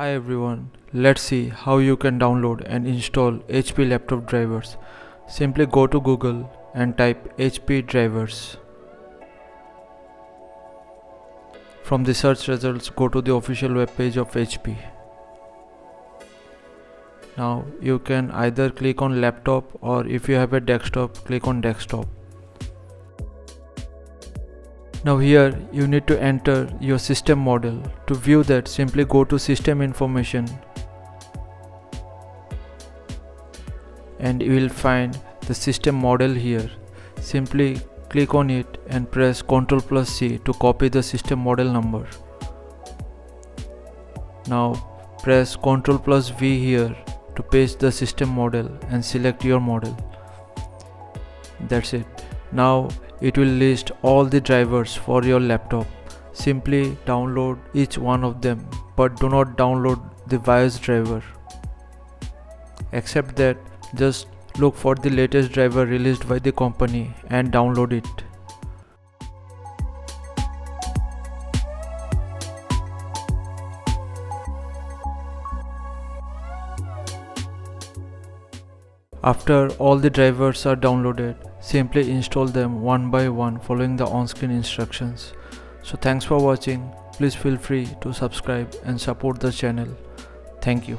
Hi everyone, let's see how you can download and install HP laptop drivers. Simply go to Google and type HP drivers. From the search results, go to the official web page of HP. Now you can either click on laptop, or if you have a desktop, click on desktop. Now here you need to enter your system model. To view that, simply go to system information and you will find the system model here. Simply click on it and press Ctrl+C to copy the system model number. Now press Ctrl+V here to paste the system model and select your model. That's it. Now it will list all the drivers for your laptop. Simply download each one of them, but do not download the BIOS driver. Except that, just look for the latest driver released by the company and download it. After all the drivers are downloaded, simply install them one by one following the on-screen instructions. So thanks for watching. Please feel free to subscribe and support the channel. Thank you.